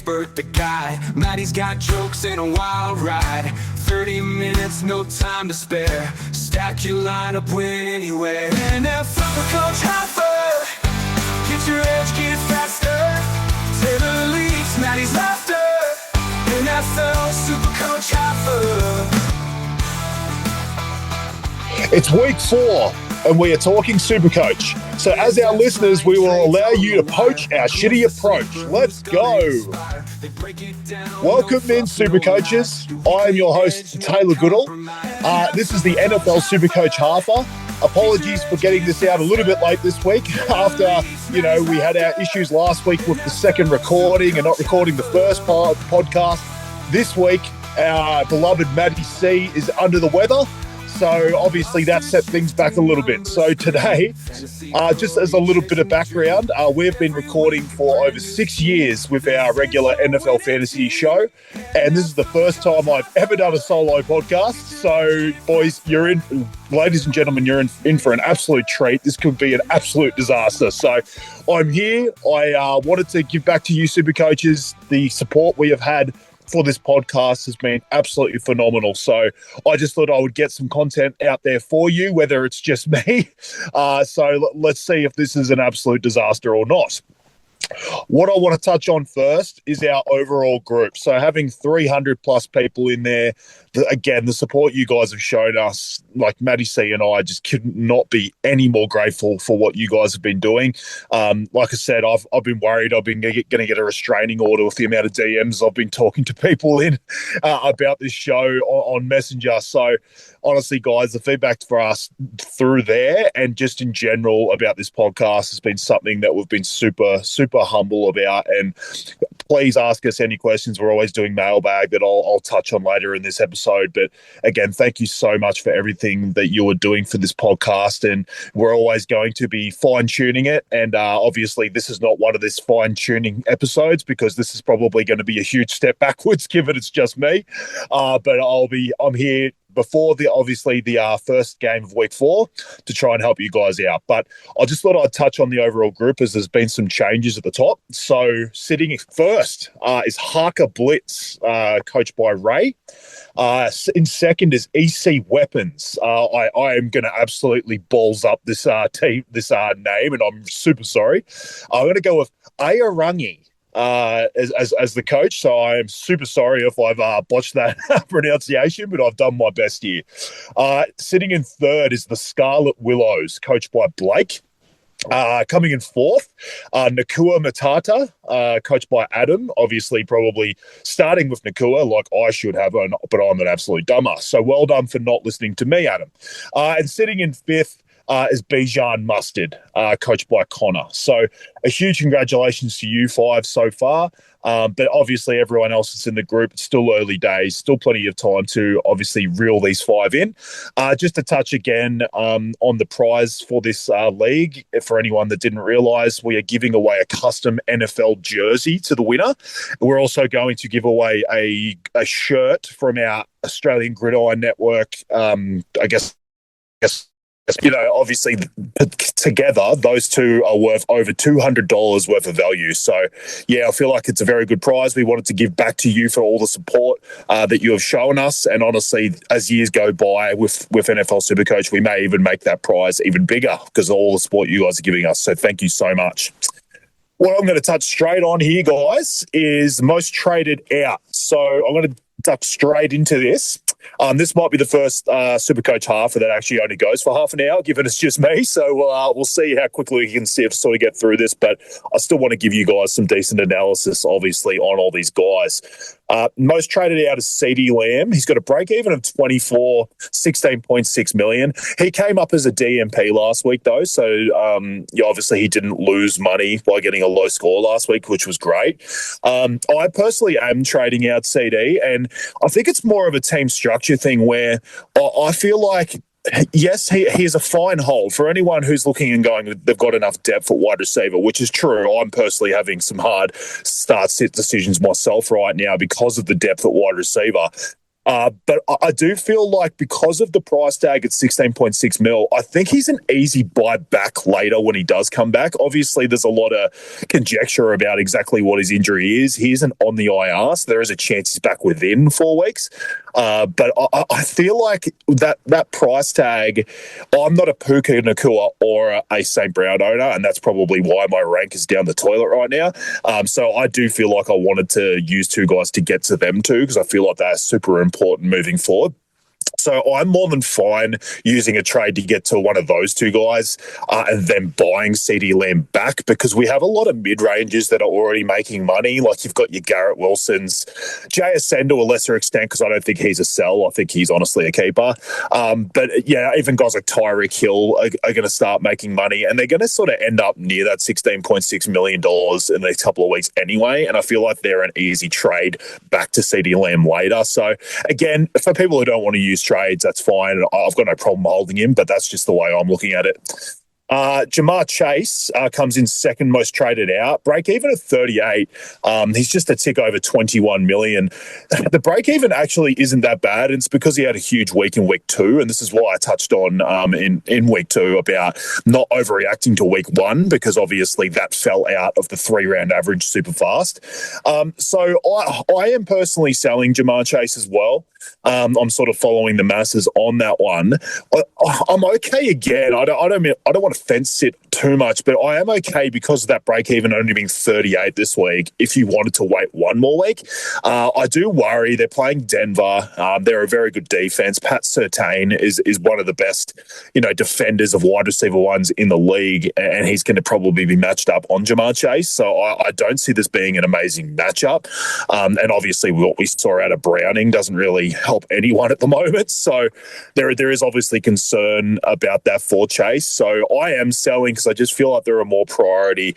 expert, the guy. Matty's got jokes and a wild ride. 30 minutes, no time to spare. Stack your lineup, win anywhere. NFL Coach Halfa, get your edge, get faster. Taylor leads, Matty's laughter. NFL Supercoach Halfa. It's week 4, and we are talking Supercoach. So as our listeners, we will allow you to poach our shitty approach. Let's go. Welcome in, Supercoaches. I am your host, Talor Goodall. This is the NFL Supercoach Halfa. Apologies for getting this out a little bit late this week after, we had our issues last week with the second recording and not recording the first podcast. This week, our beloved Matty C is under the weather. So obviously that set things back a little bit. So today, just as a little bit of background, we've been recording for over 6 years with our regular NFL fantasy show. And this is the first time I've ever done a solo podcast. So boys, ladies and gentlemen, you're in for an absolute treat. This could be an absolute disaster. So I'm here. I wanted to give back to you, Supercoaches. The support we have had for this podcast has been absolutely phenomenal. So I just thought I would get some content out there for you, whether it's just me. So let's see if this is an absolute disaster or not. What I want to touch on first is our overall group. So having 300 plus people in there, again, the support you guys have shown us, like Matty C and I just could not be any more grateful for what you guys have been doing. Like I said, I've been worried I've been going to get a restraining order with the amount of DMs I've been talking to people in about this show on Messenger. So honestly, guys, the feedback for us through there and just in general about this podcast has been something that we've been super, super humble about. And please ask us any questions. We're always doing mailbag that I'll touch on later in this episode. But again, thank you so much for everything that you are doing for this podcast. And we're always going to be fine-tuning it. And obviously, this is not one of this fine-tuning episodes because this is probably going to be a huge step backwards given it's just me. But I'm here before the first game of week 4 to try and help you guys out. But I just thought I'd touch on the overall group as there's been some changes at the top. So sitting first is Harker Blitz, coached by Ray. In second is EC Weapons. I am going to absolutely balls up this team, this name, and I'm super sorry. I'm going to go with Ayarangi as the coach. So I am super sorry if I've botched that pronunciation, but I've done my best here. Sitting in third is the Scarlet Willows, coached by Blake. Coming in fourth, Nakua Matata, coached by Adam. Obviously, probably starting with Nakua like I should have, but I'm an absolute dumbass. So well done for not listening to me, Adam. And sitting in fifth is Bijan Mustard, coached by Connor. So a huge congratulations to you 5 so far. But obviously everyone else that's in the group, it's still early days, still plenty of time to obviously reel these 5 in. Just to touch again on the prize for this league, for anyone that didn't realise, we are giving away a custom NFL jersey to the winner. We're also going to give away a shirt from our Australian Gridiron Network, I guess obviously together, those two are worth over $200 worth of value. So, yeah, I feel like it's a very good prize. We wanted to give back to you for all the support that you have shown us. And honestly, as years go by with NFL Supercoach, we may even make that prize even bigger because of all the support you guys are giving us. So thank you so much. What I'm going to touch straight on here, guys, is most traded out. So I'm going to duck straight into this. This might be the first Supercoach Halfa that actually only goes for half an hour, given it's just me. So we'll see how quickly we can sort of get through this. But I still want to give you guys some decent analysis, obviously, on all these guys. Most traded out is CD Lamb. He's got a break even of 24, 16.6 million. He came up as a DMP last week, though. So obviously he didn't lose money by getting a low score last week, which was great. I personally am trading out CD, and I think it's more of a team structure thing where I feel like, yes, he's a fine hold for anyone who's looking and going, they've got enough depth at wide receiver, which is true. I'm personally having some hard start-sit decisions myself right now because of the depth at wide receiver. But I do feel like because of the price tag at 16.6 mil, I think he's an easy buy back later when he does come back. Obviously, there's a lot of conjecture about exactly what his injury is. He isn't on the IR, so there is a chance he's back within 4 weeks. But I feel like that price tag, I'm not a Puka Nakua or a St. Brown owner, and that's probably why my rank is down the toilet right now. So I do feel like I wanted to use two guys to get to them too, because I feel like they're super important moving forward. So I'm more than fine using a trade to get to one of those two guys and then buying CD Lamb back, because we have a lot of mid-rangers that are already making money. Like you've got your Garrett Wilsons, JSN to a lesser extent, because I don't think he's a sell. I think he's honestly a keeper. But yeah, even guys like Tyreek Hill are going to start making money, and they're going to sort of end up near that $16.6 million in the next couple of weeks anyway. And I feel like they're an easy trade back to CD Lamb later. So again, for people who don't want to use trades, that's fine. I've got no problem holding him, but that's just the way I'm looking at it. Jamar Chase comes in second most traded out. Break even at 38. He's just a tick over 21 million. The break even actually isn't that bad. It's because he had a huge week in week 2, and this is why I touched on in week 2 about not overreacting to week 1, because obviously that fell out of the 3-round average super fast. So I am personally selling Jamar Chase as well. I'm sort of following the masses on that one. I'm okay again. I don't want to fence sit too much, but I am okay because of that break even only being 38 this week. If you wanted to wait one more week, I do worry. They're playing Denver. They're a very good defense. Pat Surtain is one of the best, defenders of wide receiver ones in the league, and he's going to probably be matched up on Jamar Chase. So I don't see this being an amazing matchup. And obviously what we saw out of Browning doesn't really help anyone at the moment. So there is obviously concern about that for Chase. So I am selling because I just feel like there are more priority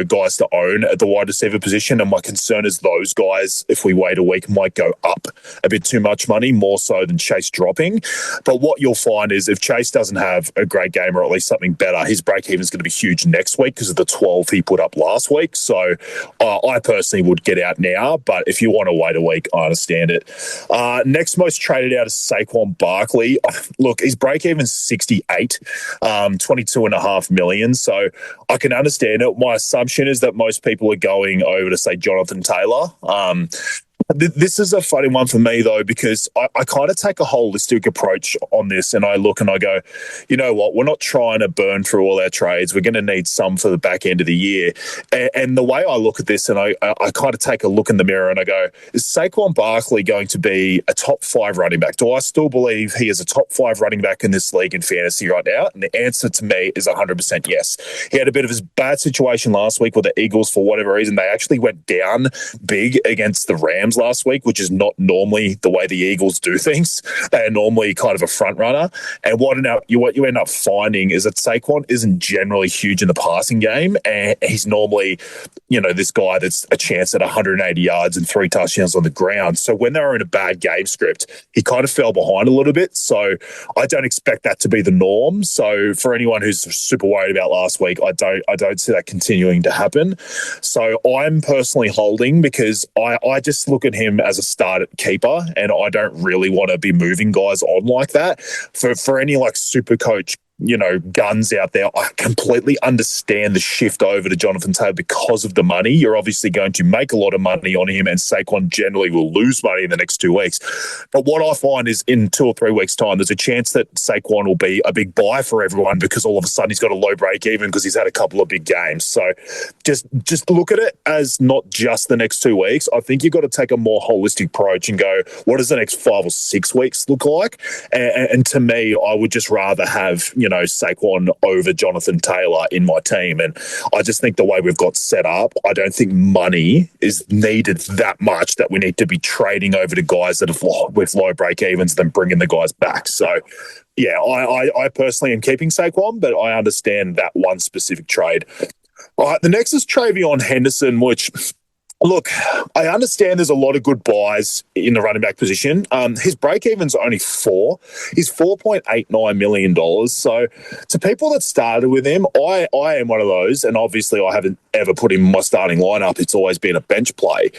guys to own at the wide receiver position. And my concern is those guys, if we wait a week, might go up a bit too much money, more so than Chase dropping. But what you'll find is if Chase doesn't have a great game or at least something better, his break even is going to be huge next week because of the 12 he put up last week. So I personally would get out now. But if you want to wait a week, I understand it. Next most traded out is Saquon Barkley. Look, his break even is 68, 22.5 million. So I can understand it. My assumption is that most people are going over to, say, Jonathan Taylor. This is a funny one for me, though, because I kind of take a holistic approach on this, and I look and I go, you know what, we're not trying to burn through all our trades. We're going to need some for the back end of the year. And the way I look at this, and I kind of take a look in the mirror and I go, is Saquon Barkley going to be a top 5 running back? Do I still believe he is a top 5 running back in this league in fantasy right now? And the answer to me is 100% yes. He had a bit of his bad situation last week with the Eagles for whatever reason. They actually went down big against the Rams last week, which is not normally the way the Eagles do things. They are normally kind of a front runner. And what you end up finding is that Saquon isn't generally huge in the passing game, and he's normally, this guy that's a chance at 180 yards and 3 touchdowns on the ground. So when they were in a bad game script, he kind of fell behind a little bit. So I don't expect that to be the norm. So for anyone who's super worried about last week, I don't see that continuing to happen. So I'm personally holding because I just look at him as a starter keeper, and I don't really want to be moving guys on like that. For any like Supercoach guns out there, I completely understand the shift over to Jonathan Taylor because of the money. You're obviously going to make a lot of money on him, and Saquon generally will lose money in the next 2 weeks. But what I find is in 2 or 3 weeks' time, there's a chance that Saquon will be a big buy for everyone because all of a sudden he's got a low break even because he's had a couple of big games. So just look at it as not just the next 2 weeks. I think you've got to take a more holistic approach and go, what does the next 5 or 6 weeks look like? And to me, I would just rather have, Saquon over Jonathan Taylor in my team. And I just think the way we've got set up, I don't think money is needed that much that we need to be trading over to guys that have with low break evens, then bringing the guys back. So yeah, I personally am keeping Saquon, but I understand that one specific trade. All right, the next is Travion Henderson, which, look, I understand there's a lot of good buys in the running back position. His break-even's only 4. He's $4.89 million. So to people that started with him, I am one of those, and obviously I haven't ever put him in my starting lineup. It's always been a bench play.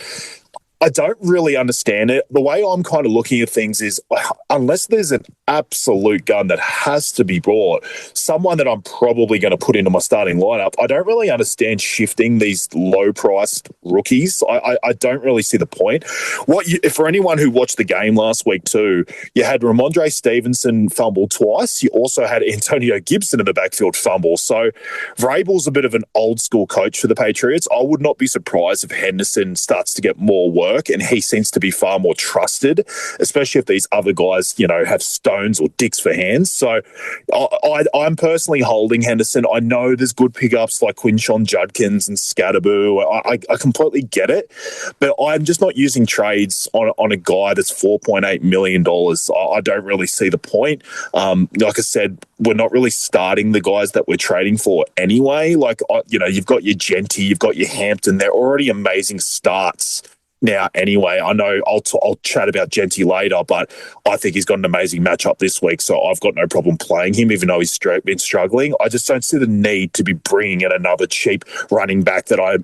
I don't really understand it. The way I'm kind of looking at things is unless there's an absolute gun that has to be bought, someone that I'm probably going to put into my starting lineup, I don't really understand shifting these low-priced rookies. I don't really see the point. For anyone who watched the game last week too, you had Ramondre Stevenson fumble twice. You also had Antonio Gibson in the backfield fumble. So Vrabel's a bit of an old-school coach for the Patriots. I would not be surprised if Henderson starts to get more work, and he seems to be far more trusted, especially if these other guys, have stones or dicks for hands. So I'm personally holding Henderson. I know there's good pickups like Quinshon Judkins and Scatterboo. I completely get it, but I'm just not using trades on a guy that's $4.8 million. I don't really see the point. Like I said, we're not really starting the guys that we're trading for anyway. You've got your Genty, you've got your Hampton. They're already amazing starts now anyway. I know I'll chat about Genty later, but I think he's got an amazing matchup this week, so I've got no problem playing him, even though he's been struggling. I just don't see the need to be bringing in another cheap running back that I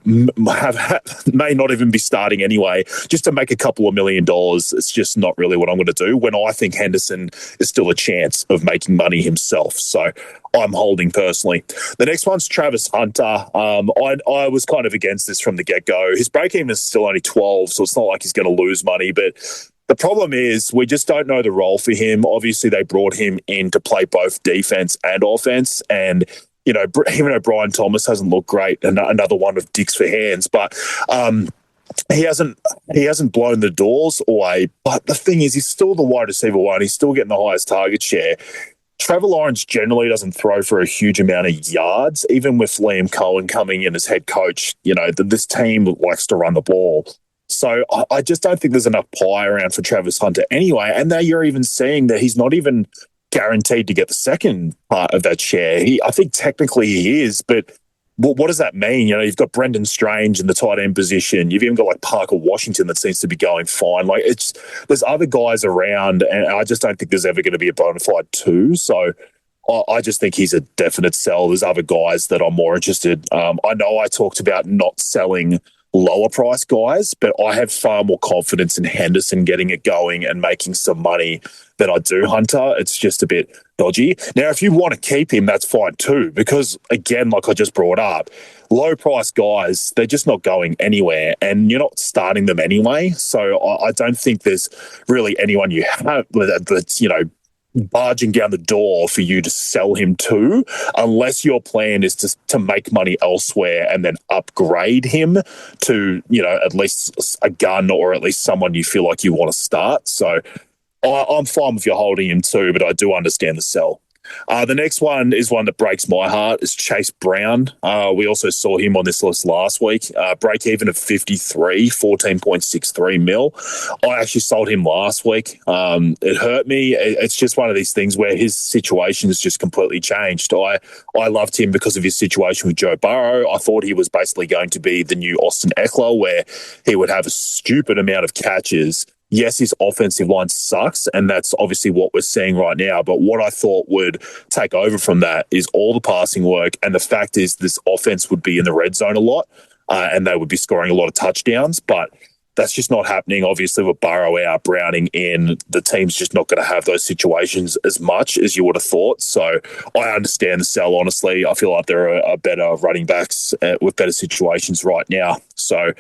may not even be starting anyway, just to make a couple of $1 million. It's just not really what I'm going to do when I think Henderson is still a chance of making money himself. So I'm holding personally. The next one's Travis Hunter. I was kind of against this from the get-go. His break-even is still only 12, so it's not like he's going to lose money. But the problem is we just don't know the role for him. Obviously, they brought him in to play both defense and offense. And, even though Brian Thomas hasn't looked great, another one of dicks for hands, but he hasn't blown the doors away. But the thing is, he's still the wide receiver one. He's still getting the highest target share. Trevor Lawrence generally doesn't throw for a huge amount of yards, even with Liam Cohen coming in as head coach. This team likes to run the ball. So I just don't think there's enough pie around for Travis Hunter anyway. And now you're even seeing that he's not even guaranteed to get the second part of that share. I think technically he is, but what does that mean? You've got Brendan Strange in the tight end position. You've even got like Parker Washington that seems to be going fine. There's other guys around, and I just don't think there's ever going to be a bona fide two. So I just think he's a definite sell. There's other guys that I'm more interested. I know I talked about not selling lower price guys, but I have far more confidence in Henderson getting it going and making some money than I do Hunter. It's just a bit dodgy. Now, if you want to keep him, that's fine too, because again, like I just brought up, low price guys, they're just not going anywhere and you're not starting them anyway. So I don't think there's really anyone you have that's, barging down the door for you to sell him to, unless your plan is to make money elsewhere and then upgrade him to, at least a gun or at least someone you feel like you want to start. So I'm fine with you holding him too, but I do understand the sell. The next one is one that breaks my heart, is Chase Brown. We also saw him on this list last week. Break even of 53, 14.63 mil. I actually sold him last week. It hurt me. It's just one of these things where his situation has just completely changed. I loved him because of his situation with Joe Burrow. I thought he was basically going to be the new Austin Eckler, where he would have a stupid amount of catches. Yes, his offensive line sucks, and that's obviously what we're seeing right now. But what I thought would take over from that is all the passing work, and the fact is this offense would be in the red zone a lot, and they would be scoring a lot of touchdowns. But that's just not happening. Obviously, with Burrow out, Browning in, the team's just not going to have those situations as much as you would have thought. So I understand the sell, honestly. I feel like there are better running backs with better situations right now. So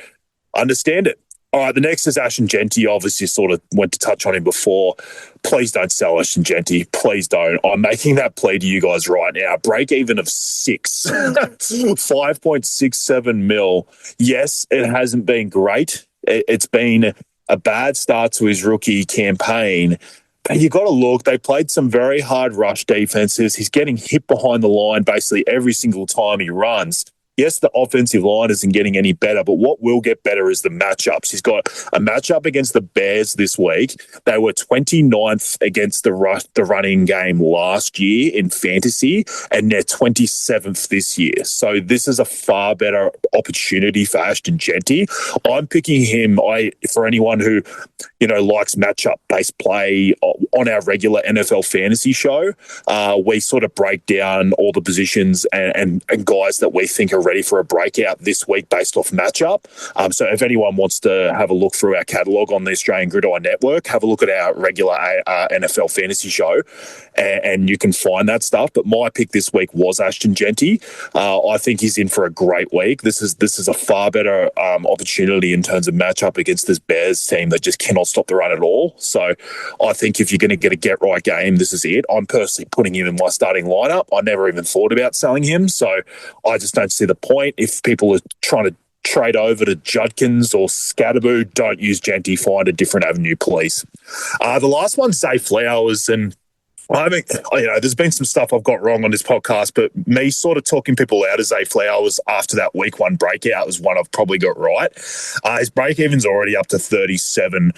understand it. All right, the next is Ashton Genty. Obviously, sort of went to touch on him before. Please don't sell Ashton Genty. Please don't. I'm making that plea to you guys right now. Break even of 5.67 mil. Yes, it hasn't been great. It's been a bad start to his rookie campaign. But you got to look, they played some very hard rush defenses. He's getting hit behind the line basically every single time he runs. Yes, the offensive line isn't getting any better, but what will get better is the matchups. He's got a matchup against the Bears this week. They were 29th against the running game last year in fantasy, and they're 27th this year. So this is a far better opportunity for Ashton Genty. I'm picking him. For anyone who, likes matchup-based play on our regular NFL fantasy show, we sort of break down all the positions and guys that we think are ready for a breakout this week based off matchup. So if anyone wants to have a look through our catalogue on the Australian Gridiron Network, have a look at our regular NFL fantasy show, and you can find that stuff. But my pick this week was Ashton Genty. I think he's in for a great week. This is a far better opportunity in terms of matchup against this Bears team that just cannot stop the run at all. So I think if you're going to get a get-right game, this is it. I'm personally putting him in my starting lineup. I never even thought about selling him, so I just don't see the point. If people are trying to trade over to Judkins or Scatterboo, don't use Genty. Find a different avenue, please. The last one's Zay Flowers, and I mean, there's been some stuff I've got wrong on this podcast, but me sort of talking people out of Zay Flowers after that week one breakout was one I've probably got right. His break-even's already up to 37.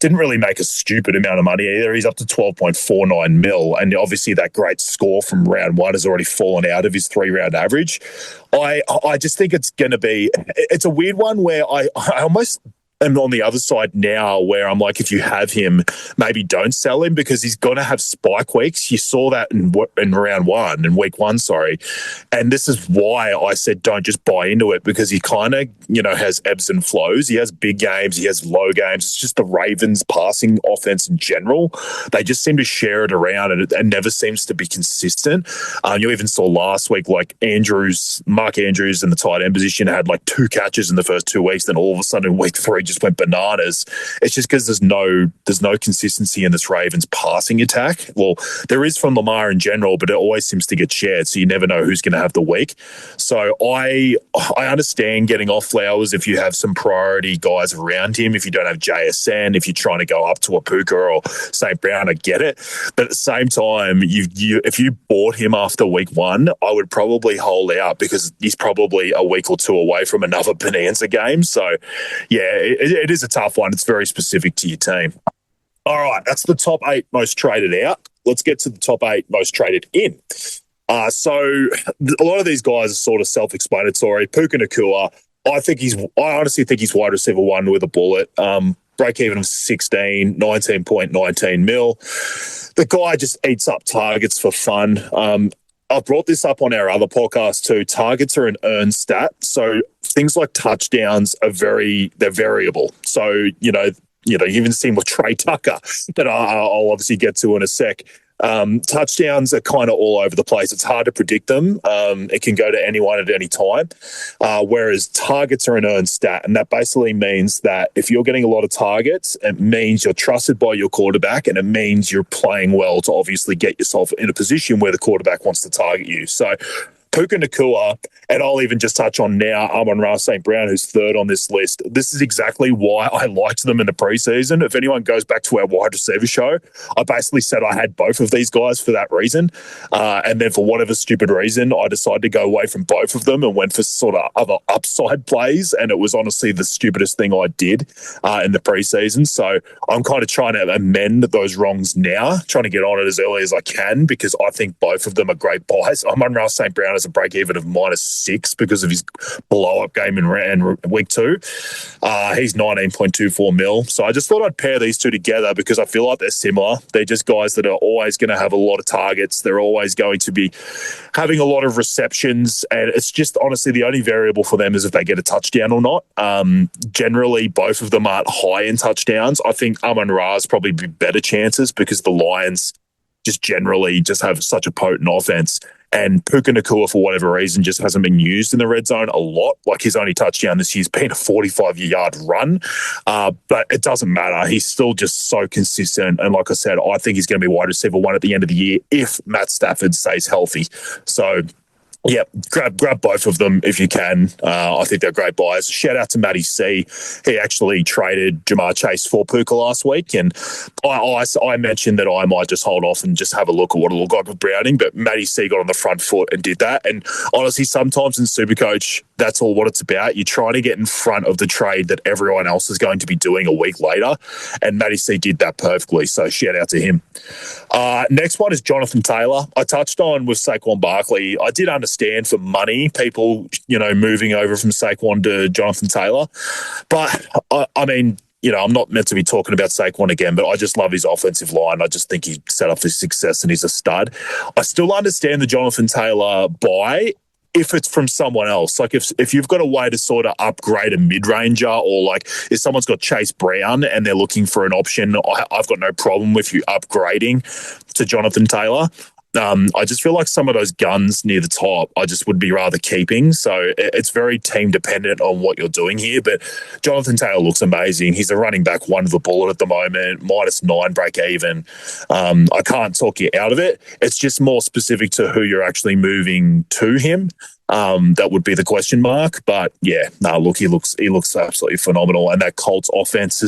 Didn't really make a stupid amount of money either. He's up to 12.49 mil, and obviously that great score from round one has already fallen out of his 3-round average. I just think it's going to be – it's a weird one where I almost – and on the other side now where I'm like, if you have him, maybe don't sell him because he's going to have spike weeks. You saw that in week one. And this is why I said don't just buy into it, because he kind of, has ebbs and flows. He has big games. He has low games. It's just the Ravens passing offense in general. They just seem to share it around and it never seems to be consistent. You even saw last week, like Mark Andrews in the tight end position had like 2 catches in the first 2 weeks. Then all of a sudden in week 3, just went bananas. It's just because there's no consistency in this Ravens passing attack. Well, there is from Lamar in general, but it always seems to get shared, so you never know who's going to have the week. So I understand getting off Flowers if you have some priority guys around him. If you don't have JSN, if you're trying to go up to a Puka or St. Brown, I get it. But at the same time, if you bought him after week 1, I would probably hold out because he's probably a week or 2 away from another bonanza game. So yeah, it is a tough one. It's very specific to your team. All right, that's the top 8 most traded out. Let's get to the top 8 most traded in. So a lot of these guys are sort of self-explanatory. Puka Nacua, I honestly think he's wide receiver 1 with a bullet. Break even of 16, 19.19 mil. The guy just eats up targets for fun. I brought this up on our other podcast too. Targets are an earned stat. So things like touchdowns they're variable. So, you even seen with Trey Tucker that I'll obviously get to in a sec. Touchdowns are kind of all over the place. It's hard to predict them. It can go to anyone at any time. Whereas targets are an earned stat. And that basically means that if you're getting a lot of targets, it means you're trusted by your quarterback and it means you're playing well to obviously get yourself in a position where the quarterback wants to target you. So Puka Nacua, and I'll even just touch on now Amon-Ra St. Brown, who's 3rd on this list. This is exactly why I liked them in the preseason. If anyone goes back to our wide receiver show, I basically said I had both of these guys for that reason. And then for whatever stupid reason, I decided to go away from both of them and went for sort of other upside plays. And it was honestly the stupidest thing I did in the preseason. So I'm kind of trying to amend those wrongs now, trying to get on it as early as I can because I think both of them are great buys. Amon-Ra St. Brown is a break even of -6 because of his blow-up game in week 2. He's 19.24 mil. So I just thought I'd pair these two together because I feel like they're similar. They're just guys that are always going to have a lot of targets. They're always going to be having a lot of receptions. And it's just honestly the only variable for them is if they get a touchdown or not. Generally, both of them aren't high in touchdowns. I think Amon-Ra's probably be better chances because the Lions just generally just have such a potent offense. And Puka Nacua, for whatever reason, just hasn't been used in the red zone a lot. Like his only touchdown this year's been a 45-yard run. But it doesn't matter. He's still just so consistent. And like I said, I think he's going to be wide receiver 1 at the end of the year if Matt Stafford stays healthy. So yeah, grab both of them if you can. I think they're great buys. Shout out to Matty C. He actually traded Jamar Chase for Puka last week, and I mentioned that I might just hold off and just have a look at what it looked like with Browning, but Matty C got on the front foot and did that. And honestly, sometimes in Supercoach, that's all what it's about. You're trying to get in front of the trade that everyone else is going to be doing a week later, and Matty C did that perfectly, so shout out to him. Next one is Jonathan Taylor. I touched on with Saquon Barkley. I did understand for money, people, moving over from Saquon to Jonathan Taylor. But, I mean, I'm not meant to be talking about Saquon again, but I just love his offensive line. I just think he's set up for success and he's a stud. I still understand the Jonathan Taylor buy if it's from someone else. Like if you've got a way to sort of upgrade a mid-ranger, or like if someone's got Chase Brown and they're looking for an option, I've got no problem with you upgrading to Jonathan Taylor. I just feel like some of those guns near the top, I just would be rather keeping. So it's very team dependent on what you're doing here. But Jonathan Taylor looks amazing. He's a running back one of the bullet at the moment, -9 break even. I can't talk you out of it. It's just more specific to who you're actually moving to him. That would be the question mark. But yeah, look, he looks absolutely phenomenal. And that Colts offense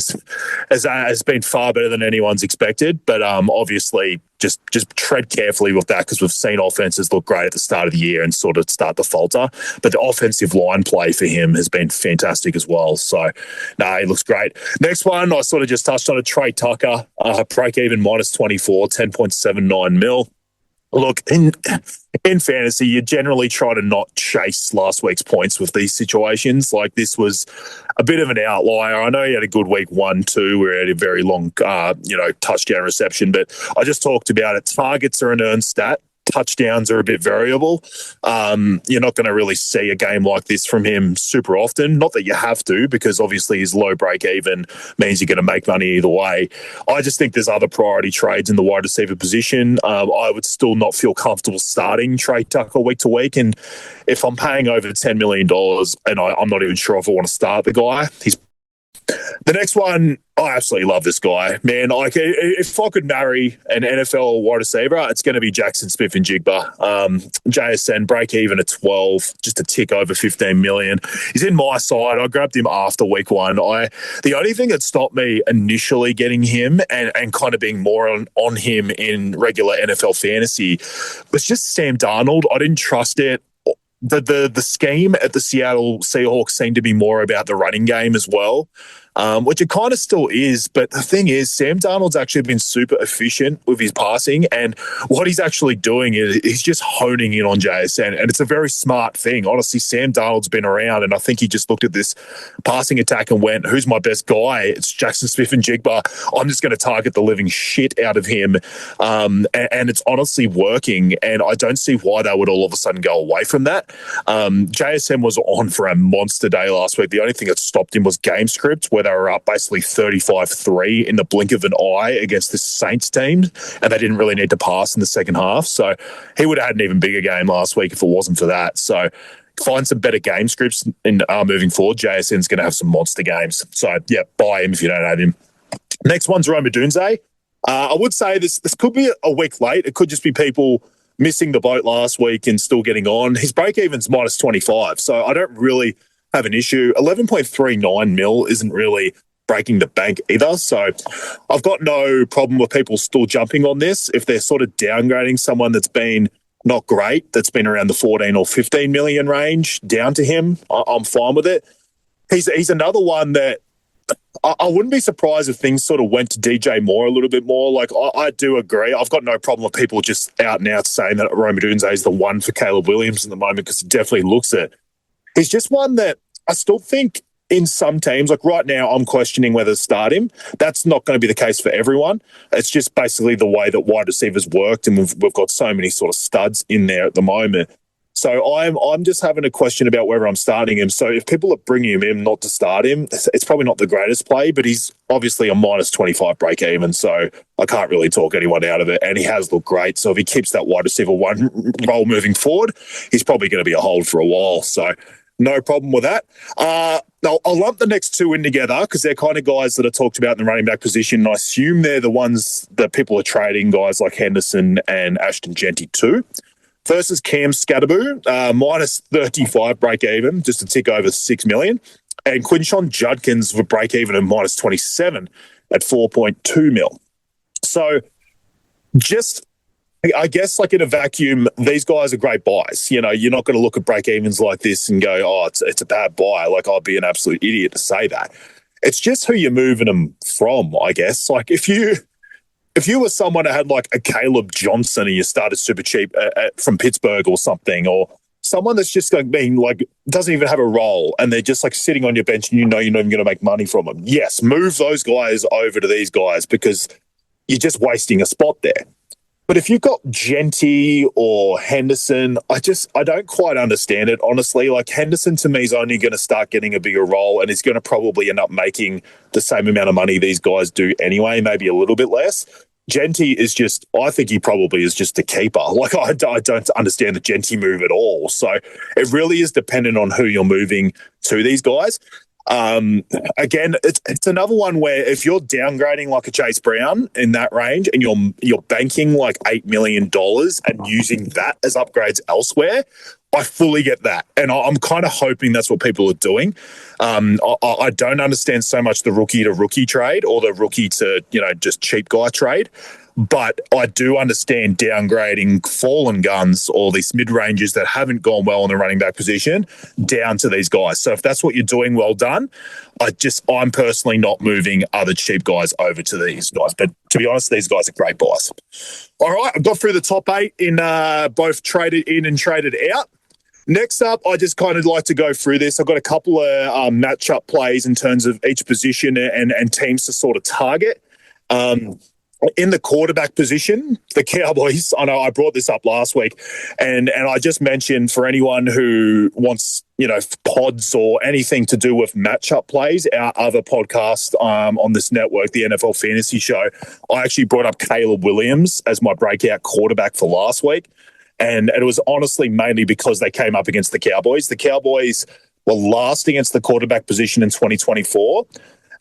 has been far better than anyone's expected. But obviously, just tread carefully with that, because we've seen offenses look great at the start of the year and sort of start to falter. But the offensive line play for him has been fantastic as well. So, he looks great. Next one, I sort of just touched on it. Trey Tucker, break even -24, 10.79 mil. Look, in fantasy, you generally try to not chase last week's points with these situations. Like, this was a bit of an outlier. I know he had a good week 1-2 where he had a very long, touchdown reception, but I just talked about it. Targets are an earned stat. Touchdowns are a bit variable. You're not going to really see a game like this from him super often. Not that you have to, because obviously his low break even means you're going to make money either way. I just think there's other priority trades in the wide receiver position. I would still not feel comfortable starting Trey Tucker week to week. And if I'm paying over $10 million and I'm not even sure if I want to start the guy, the next one, I absolutely love this guy, man. Like, if I could marry an NFL wide receiver, it's going to be Jackson Smith-Njigba. JSN break even at 12, just a tick over 15 million. He's in my side. I grabbed him after week 1. The only thing that stopped me initially getting him and kind of being more on him in regular NFL fantasy was just Sam Darnold. I didn't trust it. The scheme at the Seattle Seahawks seemed to be more about the running game as well, which it kind of still is. But the thing is, Sam Darnold's actually been super efficient with his passing, and what he's actually doing is he's just honing in on JSN, and it's a very smart thing. Honestly, Sam Darnold's been around, and I think he just looked at this passing attack and went, who's my best guy? It's Jackson Smith-Njigba. I'm just going to target the living shit out of him, and it's honestly working, and I don't see why they would all of a sudden go away from that. JSN was on for a monster day last week. The only thing that stopped him was game script, where they were up basically 35-3 in the blink of an eye against the Saints team, and they didn't really need to pass in the second half. So he would have had an even bigger game last week if it wasn't for that. So find some better game scripts in moving forward. JSN's going to have some monster games. So, yeah, buy him if you don't have him. Next one's Rome Odunze. I would say this could be a week late. It could just be people missing the boat last week and still getting on. His break-even's -25, so I don't really have an issue. 11.39 mil isn't really breaking the bank either, so I've got no problem with people still jumping on this. If they're sort of downgrading someone that's been not great, that's been around the 14 or 15 million range, down to him, I'm fine with it. He's another one that I wouldn't be surprised if things sort of went to DJ Moore a little bit more. Like, I do agree. I've got no problem with people just out and out saying that Rome Odunze is the one for Caleb Williams in the moment, because he definitely looks it. He's just one that I still think in some teams, like right now, I'm questioning whether to start him. That's not going to be the case for everyone. It's just basically the way that wide receivers worked, and we've got so many sort of studs in there at the moment. So I'm just having a question about whether I'm starting him. So if people are bringing him in not to start him, it's probably not the greatest play, but he's obviously a -25 break even, so I can't really talk anyone out of it. And he has looked great. So if he keeps that wide receiver one role moving forward, he's probably going to be a hold for a while. So no problem with that. I'll lump the next two in together because they're kind of guys that I talked about in the running back position. And I assume they're the ones that people are trading, guys like Henderson and Ashton Genty too. First is Cam Scatterboo, -35 break even, just a tick over 6 million. And Quinshon Judkins with break even at -27 at 4.2 mil. So just, I guess, like in a vacuum, these guys are great buys. You know, you're not going to look at break evens like this and go, oh, it's a bad buy. Like, I'd be an absolute idiot to say that. It's just who you're moving them from, I guess. Like, if you were someone that had like a Caleb Johnson and you started super cheap from Pittsburgh or something, or someone that's just like being like doesn't even have a role and they're just like sitting on your bench and you know you're not even going to make money from them. Yes, move those guys over to these guys because you're just wasting a spot there. But if you've got Genty or Henderson, I don't quite understand it, honestly. Like, Henderson to me is only going to start getting a bigger role and is going to probably end up making the same amount of money these guys do anyway, maybe a little bit less. Genty is just, I think he probably is just a keeper. Like, I don't understand the Genty move at all. So it really is dependent on who you're moving to these guys. Again, it's another one where if you're downgrading like a Chase Brown in that range and you're banking like $8 million and using that as upgrades elsewhere, I fully get that. And I'm kind of hoping that's what people are doing. I don't understand so much the rookie to rookie trade or the rookie to, just cheap guy trade. But I do understand downgrading fallen guns or these mid-rangers that haven't gone well in the running back position down to these guys. So if that's what you're doing, well done. I'm personally not moving other cheap guys over to these guys. But to be honest, these guys are great buys. All right, I've got through the top 8 in both traded in and traded out. Next up, I just kind of like to go through this. I've got a couple of matchup plays in terms of each position and teams to sort of target. In the quarterback position, the Cowboys, I know I brought this up last week, and I just mentioned for anyone who wants, pods or anything to do with matchup plays, our other podcast on this network, the NFL Fantasy Show, I actually brought up Caleb Williams as my breakout quarterback for last week. And it was honestly mainly because they came up against the Cowboys. The Cowboys were last against the quarterback position in 2024.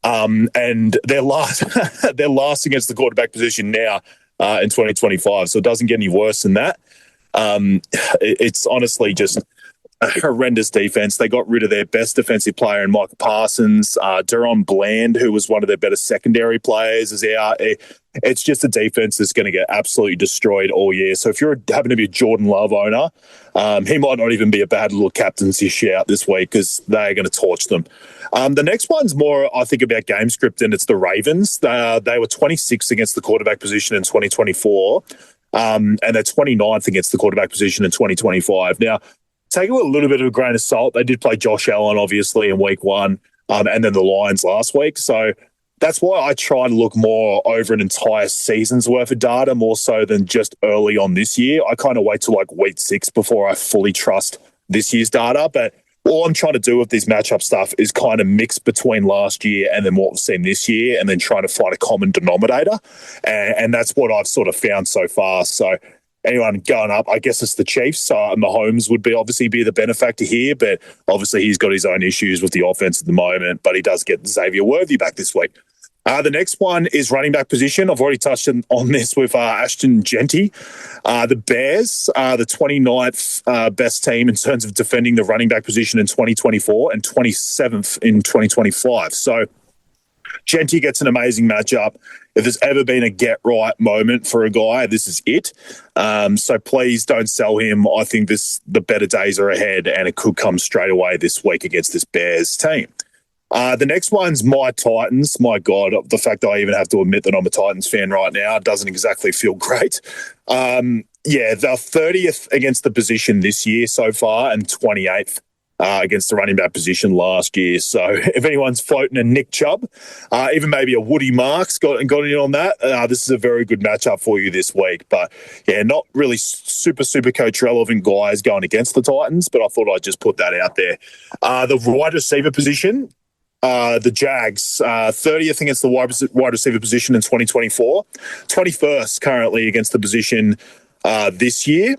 And they're last against the quarterback position now in 2025. So it doesn't get any worse than that. It's honestly just a horrendous defense. They got rid of their best defensive player in Micah Parsons. Deron Bland, who was one of their better secondary players, is out. It's just a defense that's going to get absolutely destroyed all year. So if you're having to be a Jordan Love owner, he might not even be a bad little captaincy shout this week because they're going to torch them. The next one's more, I think, about game script, and it's the Ravens. They were 26th against the quarterback position in 2024, and they're 29th against the quarterback position in 2025. Now, take it with a little bit of a grain of salt. They did play Josh Allen, obviously, in week 1, and then the Lions last week. So that's why I try to look more over an entire season's worth of data, more so than just early on this year. I kind of wait till like week 6 before I fully trust this year's data. But all I'm trying to do with this matchup stuff is kind of mix between last year and then what we've seen this year, and then trying to find a common denominator. And that's what I've sort of found so far. So anyone going up, I guess it's the Chiefs. Mahomes would obviously be the benefactor here, but obviously he's got his own issues with the offense at the moment, but he does get Xavier Worthy back this week. The next one is running back position. I've already touched on this with Ashton Genty. The Bears, the 29th best team in terms of defending the running back position in 2024 and 27th in 2025. So Genty gets an amazing matchup. If there's ever been a get-right moment for a guy, this is it. So please don't sell him. I think the better days are ahead, and it could come straight away this week against this Bears team. The next one's my Titans. My God, the fact that I even have to admit that I'm a Titans fan right now doesn't exactly feel great. They're 30th against the position this year so far and 28th against the running back position last year. So if anyone's floating a Nick Chubb, even maybe a Woody Marks got in on that, this is a very good matchup for you this week. But yeah, not really super coach relevant guys going against the Titans, but I thought I'd just put that out there. The wide receiver position, the Jags, 30th against the wide receiver position in 2024, 21st currently against the position this year.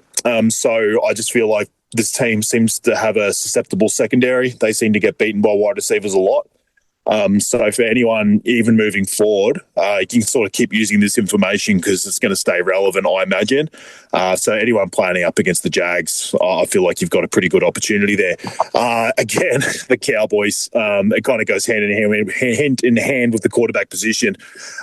So I just feel like this team seems to have a susceptible secondary. They seem to get beaten by wide receivers a lot. So for anyone even moving forward, you can sort of keep using this information because it's going to stay relevant, I imagine. So anyone planning up against the Jags, I feel like you've got a pretty good opportunity there. Again, the Cowboys, it kind of goes hand in hand with the quarterback position.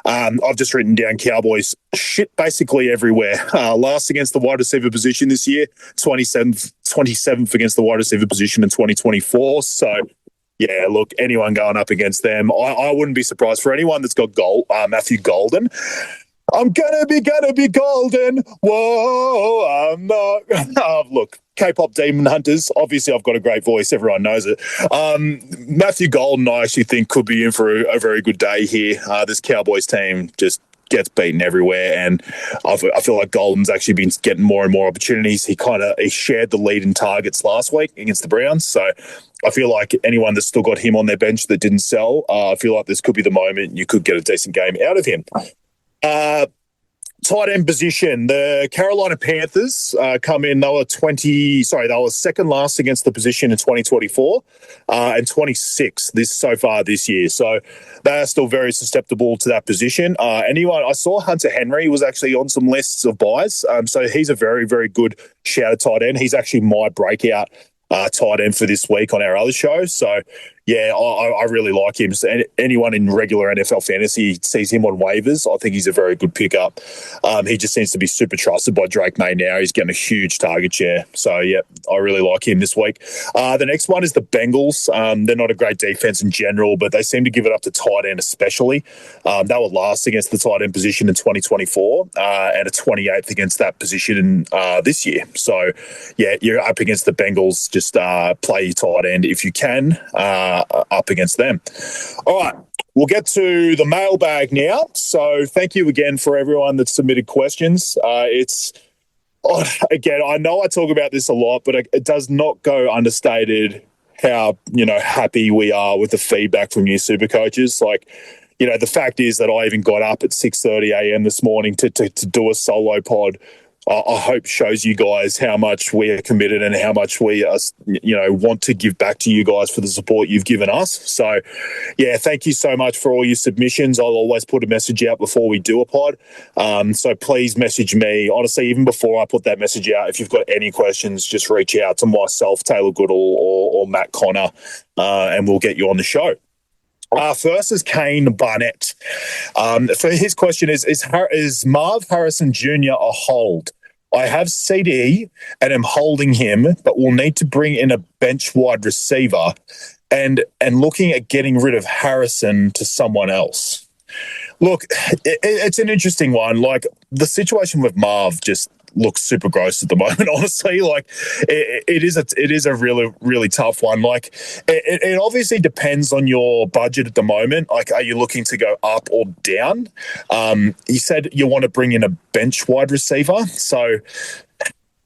I've just written down Cowboys shit basically everywhere. Last against the wide receiver position this year, 27th against the wide receiver position in 2024. So yeah, look, anyone going up against them, I wouldn't be surprised for anyone that's got Matthew Golden. I'm gonna be golden. Whoa, I'm not. Look, K-pop Demon Hunters. Obviously, I've got a great voice. Everyone knows it. Matthew Golden, I actually think, could be in for a very good day here. This Cowboys team just gets beaten everywhere, and I feel like Golden's actually been getting more and more opportunities. He shared the lead in targets last week against the Browns, so I feel like anyone that's still got him on their bench that didn't sell, I feel like this could be the moment you could get a decent game out of him. Tight end position, the Carolina Panthers come in. They were second last against the position in 2024 and 26th this year. So they are still very susceptible to that position. I saw Hunter Henry was actually on some lists of buys. So he's a very, very good shout at tight end. He's actually my breakout tight end for this week on our other show. So, yeah, I really like him. So anyone in regular NFL fantasy sees him on waivers, I think he's a very good pickup. He just seems to be super trusted by Drake May now. He's getting a huge target share. So, yeah, I really like him this week. The next one is the Bengals. They're not a great defense in general, but they seem to give it up to tight end especially. They were last against the tight end position in 2024 and a 28th against that position this year. So, yeah, you're up against the Bengals. Just play your tight end if you can up against them. All right, we'll get to the mailbag now. So thank you again for everyone that submitted questions. Again, I know I talk about this a lot, but it does not go understated how, happy we are with the feedback from you Supercoaches. Like, the fact is that I even got up at 6:30 a.m. this morning to do a solo pod. I hope shows you guys how much we are committed and how much we are, want to give back to you guys for the support you've given us. So, yeah, thank you so much for all your submissions. I'll always put a message out before we do a pod. So please message me. Honestly, even before I put that message out, if you've got any questions, just reach out to myself, Talor Goodall, or Matt Connor, and we'll get you on the show. First is Kane Barnett. So his question is Marv Harrison Jr. a hold? I have CD and am holding him, but will need to bring in a bench wide receiver and looking at getting rid of Harrison to someone else. Look, it's an interesting one. Like, the situation with Marv just looks super gross at the moment, honestly. Like, it is a really, really tough one. Like, it obviously depends on your budget at the moment. Like, are you looking to go up or down? You said you want to bring in a bench wide receiver. So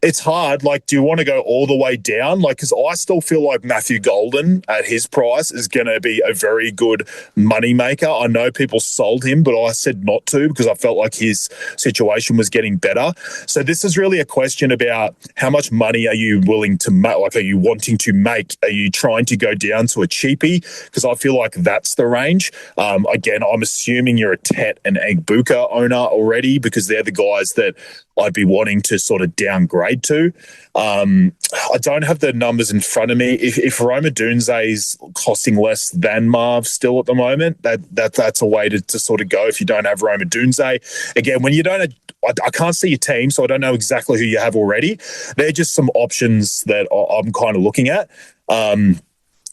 it's hard. Like, do you want to go all the way down? Like, because I still feel like Matthew Golden at his price is going to be a very good money maker. I know people sold him, but I said not to because I felt like his situation was getting better. So this is really a question about how much money are you willing to make? Like, are you wanting to make? Are you trying to go down to a cheapie? Because I feel like that's the range. Again, I'm assuming you're a Tet and Egbuka owner already because they're the guys that I'd be wanting to sort of downgrade to. I don't have the numbers in front of me. If Rome Odunze is costing less than Marv still at the moment, that's a way to sort of go if you don't have Rome Odunze. Again, when you don't have, I can't see your team, so I don't know exactly who you have already. They're just some options that I'm kind of looking at.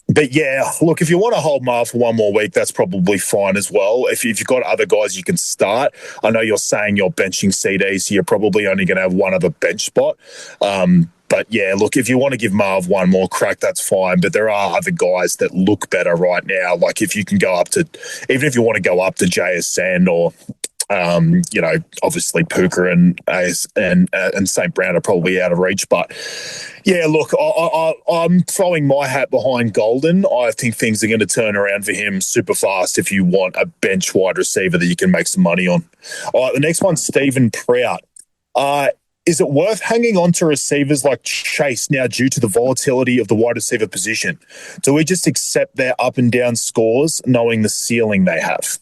But yeah, look, if you want to hold Marv for one more week, that's probably fine as well. If you've got other guys you can start, I know you're saying you're benching CDs, so you're probably only going to have one other bench spot. But yeah, look, if you want to give Marv one more crack, that's fine. But there are other guys that look better right now. Like, if you can go up to, even if you want to go up to JSN or obviously Puka and St. Brown are probably out of reach. But yeah, look, I'm throwing my hat behind Golden. I think things are going to turn around for him super fast if you want a bench wide receiver that you can make some money on. All right, the next one's Stephen Prout. Is it worth hanging on to receivers like Chase now due to the volatility of the wide receiver position? Do we just accept their up and down scores knowing the ceiling they have?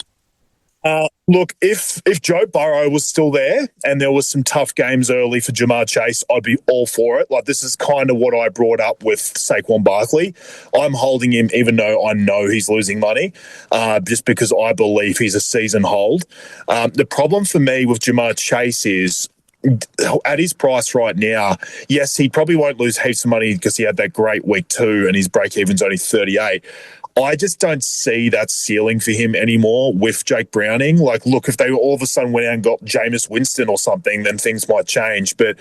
Look, if Joe Burrow was still there and there was some tough games early for Jamar Chase, I'd be all for it. Like, this is kind of what I brought up with Saquon Barkley. I'm holding him even though I know he's losing money, just because I believe he's a season hold. The problem for me with Jamar Chase is, at his price right now, yes, he probably won't lose heaps of money because he had that great week 2 and his break-even's only 38. I just don't see that ceiling for him anymore with Jake Browning. Like, look, if they all of a sudden went out and got Jameis Winston or something, then things might change. But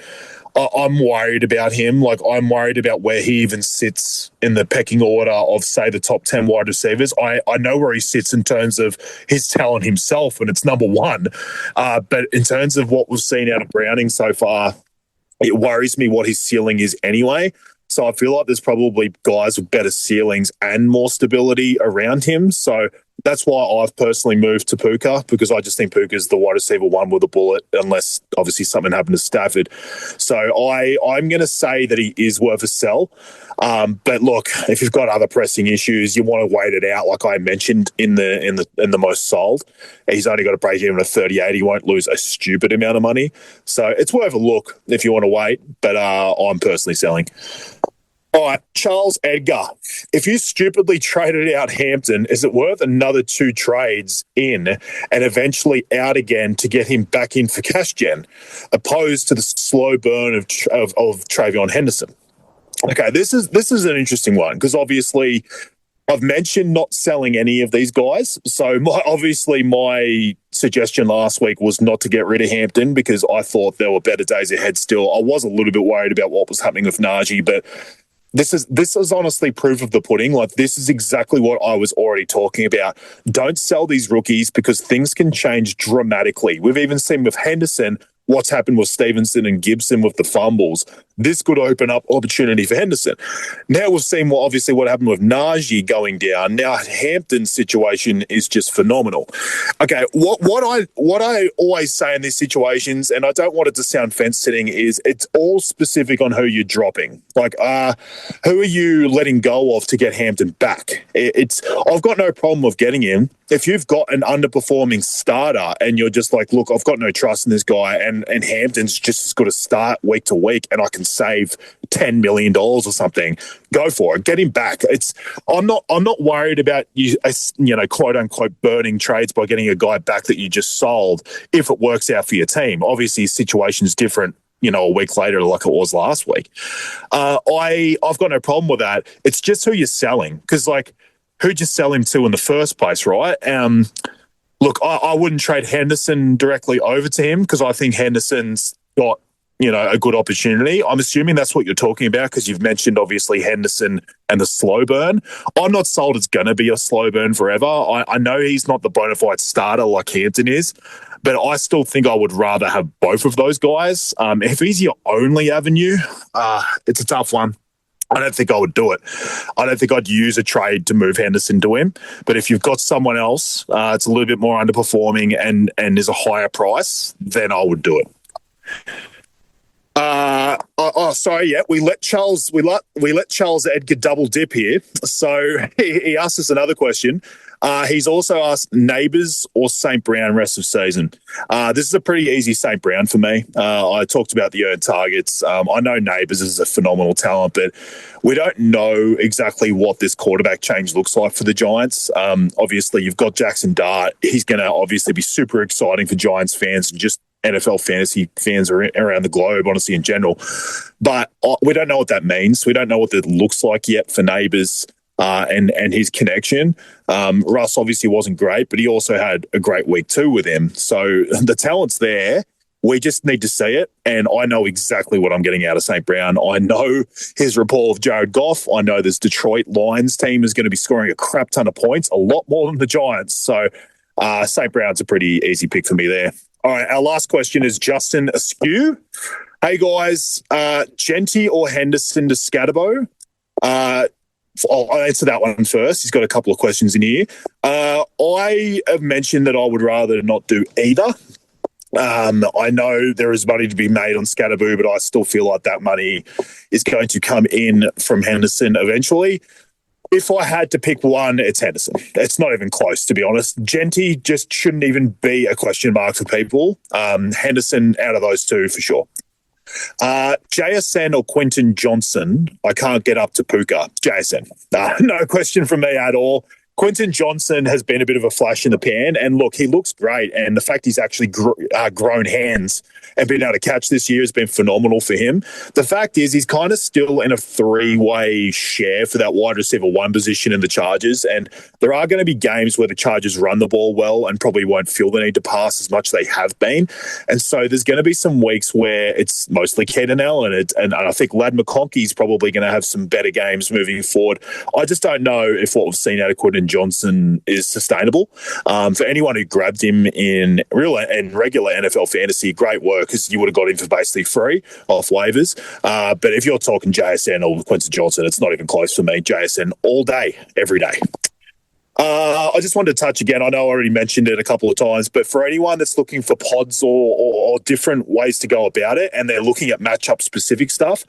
I'm worried about him. Like, I'm worried about where he even sits in the pecking order of, say, the top 10 wide receivers. I know where he sits in terms of his talent himself, and it's number one. But in terms of what we've seen out of Browning so far, it worries me what his ceiling is anyway. So I feel like there's probably guys with better ceilings and more stability around him. So that's why I've personally moved to Puka, because I just think Puka's the wide receiver one with a bullet, unless obviously something happened to Stafford. So I'm going to say that he is worth a sell. But look, if you've got other pressing issues, you want to wait it out. Like I mentioned in the most sold, he's only got to break even at 38. He won't lose a stupid amount of money. So it's worth a look if you want to wait. But I'm personally selling. All right, Charles Edgar. If you stupidly traded out Hampton, is it worth another 2 trades in and eventually out again to get him back in for cash gen, opposed to the slow burn of Travion Henderson? Okay, this is an interesting one, because obviously I've mentioned not selling any of these guys. So my suggestion last week was not to get rid of Hampton, because I thought there were better days ahead still. I was a little bit worried about what was happening with Najee, but this is honestly proof of the pudding. Like, this is exactly what I was already talking about. Don't sell these rookies, because things can change dramatically. We've even seen with Henderson what's happened with Stevenson and Gibson with the fumbles. This could open up opportunity for Henderson. Now we've seen what happened with Najee going down. Now Hampton's situation is just phenomenal. Okay, what I always say in these situations, and I don't want it to sound fence sitting, is it's all specific on who you're dropping. Like, who are you letting go of to get Hampton back? I've got no problem with getting him. If you've got an underperforming starter and you're just like, look, I've got no trust in this guy, and Hampton's just as good a start week to week, and I can save $10 million or something, go for it. Get him back. I'm not worried about you quote unquote burning trades by getting a guy back that you just sold if it works out for your team. Obviously, situation's different, a week later like it was last week. I've got no problem with that. It's just who you're selling, because like, who'd you sell him to in the first place, right? Look, I wouldn't trade Henderson directly over to him, because I think Henderson's got, a good opportunity. I'm assuming that's what you're talking about, because you've mentioned obviously Henderson and the slow burn. I'm not sold it's going to be a slow burn forever. I know he's not the bona fide starter like Hampton is, but I still think I would rather have both of those guys. If he's your only avenue, it's a tough one. I don't think I would do it. I don't think I'd use a trade to move Henderson to him. But if you've got someone else, it's a little bit more underperforming and is a higher price, then I would do it. We let Charles Edgar double dip here. So he asked us another question. He's also asked Neighbours or St. Brown rest of season. This is a pretty easy St. Brown for me. I talked about the earned targets. I know Neighbours is a phenomenal talent, but we don't know exactly what this quarterback change looks like for the Giants. Obviously, you've got Jackson Dart. He's going to obviously be super exciting for Giants fans and just NFL fantasy fans around the globe, honestly, in general. But we don't know what that means. We don't know what that looks like yet for Neighbours and his connection. Russ obviously wasn't great, but he also had a great week too with him. So the talent's there. We just need to see it. And I know exactly what I'm getting out of St. Brown. I know his rapport with Jared Goff. I know this Detroit Lions team is going to be scoring a crap ton of points, a lot more than the Giants. So St. Brown's a pretty easy pick for me there. All right, our last question is Justin Askew. Hey, guys, Genty or Henderson to Scatterbo? I'll answer that one first. He's got a couple of questions in here. I have mentioned that I would rather not do either. I know there is money to be made on Scatterboo, but I still feel like that money is going to come in from Henderson eventually. If I had to pick one, it's Henderson. It's not even close, to be honest. Genty just shouldn't even be a question mark for people. Henderson out of those two for sure. JSN or Quentin Johnson, I can't get up to Puka. JSN. No question from me at all. Quentin Johnson has been a bit of a flash in the pan, and look, he looks great. And the fact he's actually grown hands and been able to catch this year has been phenomenal for him. The fact is, he's kind of still in a three-way share for that wide receiver one position in the Chargers. And there are going to be games where the Chargers run the ball well and probably won't feel the need to pass as much as they have been. And so there's going to be some weeks where it's mostly Keenan Allen, and I think Ladd McConkey's probably going to have some better games moving forward. I just don't know if what we've seen out of Quentin Johnson is sustainable. For anyone who grabbed him in real and regular NFL fantasy, great work, because you would have got him for basically free off waivers. But if you're talking JSN or Quentin Johnson, it's not even close for me. JSN all day, every day. I just wanted to touch again. I know I already mentioned it a couple of times, but for anyone that's looking for pods or different ways to go about it, and they're looking at matchup specific stuff,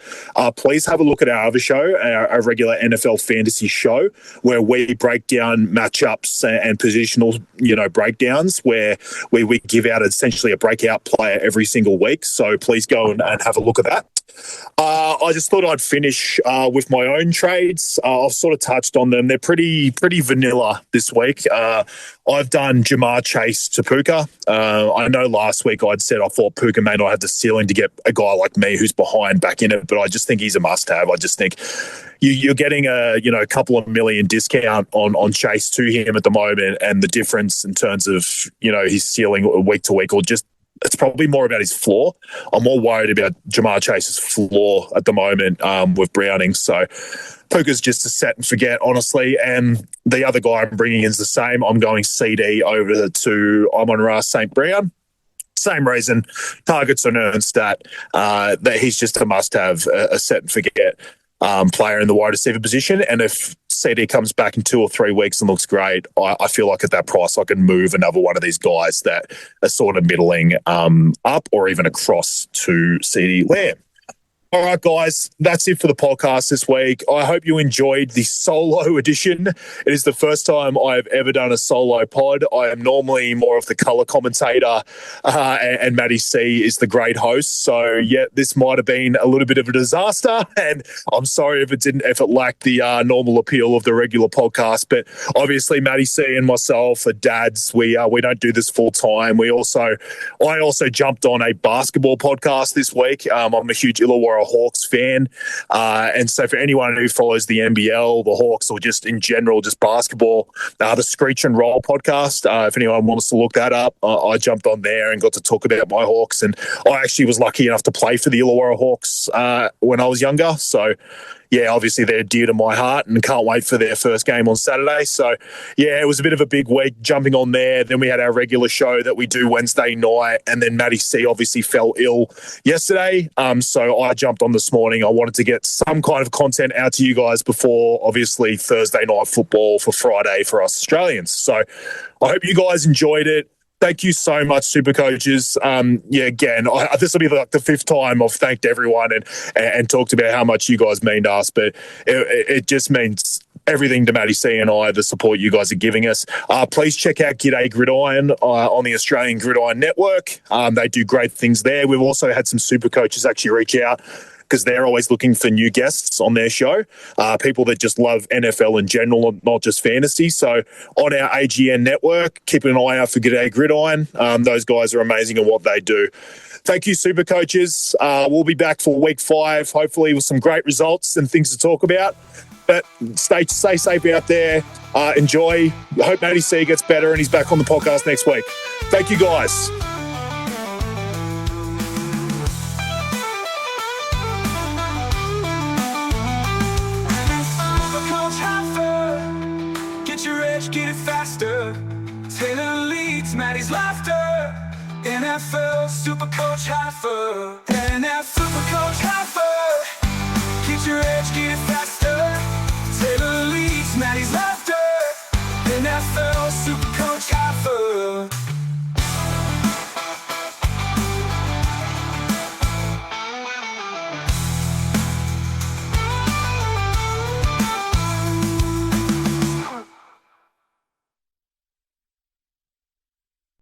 please have a look at our other show, our regular NFL fantasy show, where we break down matchups and positional, breakdowns, where we give out essentially a breakout player every single week. So please go and have a look at that. I just thought I'd finish with my own trades. I've sort of touched on them. They're pretty vanilla this week. I've done Jamar Chase to Puka. I know last week I'd said I thought Puka may not have the ceiling to get a guy like me who's behind back in it, but I just think he's a must-have. I just think you're getting a couple of million discount on Chase to him at the moment, and the difference in terms of his ceiling week to week, or just it's probably more about his floor. I'm more worried about Jamar Chase's floor at the moment with Browning. So Puka's just a set and forget, honestly. And the other guy I'm bringing in is the same. I'm going CD over to Amon-Ra St. Brown. Same reason, targets on earned stat, that he's just a must-have, a set and forget player in the wide receiver position. And if CD comes back in 2 or 3 weeks and looks great, I feel like at that price I can move another one of these guys that are sort of middling up or even across to CD Lamb. All right, guys, that's it for the podcast this week. I hope you enjoyed the solo edition. It is the first time I've ever done a solo pod. I am normally more of the color commentator, and Matty C is the great host. So, yeah, this might have been a little bit of a disaster, and I'm sorry if it lacked the normal appeal of the regular podcast. But obviously, Matty C and myself are dads. We don't do this full time. I also jumped on a basketball podcast this week. I'm a huge Illawarra Hawks fan, and so for anyone who follows the NBL, the Hawks, or just in general, just basketball, the Screech and Roll podcast, if anyone wants to look that up, I jumped on there and got to talk about my Hawks, and I actually was lucky enough to play for the Illawarra Hawks when I was younger, so yeah, obviously they're dear to my heart and can't wait for their first game on Saturday. So, yeah, it was a bit of a big week jumping on there. Then we had our regular show that we do Wednesday night, and then Matty C obviously fell ill yesterday. So I jumped on this morning. I wanted to get some kind of content out to you guys before, obviously, Thursday night football for Friday for us Australians. So I hope you guys enjoyed it. Thank you so much, Supercoaches. Again, this will be like the 5th time I've thanked everyone and talked about how much you guys mean to us, but it just means everything to Matty C and I, the support you guys are giving us. Please check out G'day Gridiron on the Australian Gridiron Network. They do great things there. We've also had some Supercoaches actually reach out, because they're always looking for new guests on their show, people that just love NFL in general, not just fantasy. So on our AGN network, keep an eye out for G'day Gridiron. Those guys are amazing at what they do. Thank you, Supercoaches. We'll be back for week 5, hopefully with some great results and things to talk about. But stay safe out there. Enjoy. I hope Matty C gets better and he's back on the podcast next week. Thank you, guys. Get it faster. Taylor leads Matty's laughter. NFL Supercoach Halfa. NFL Supercoach Halfa. Get your edge, get it faster.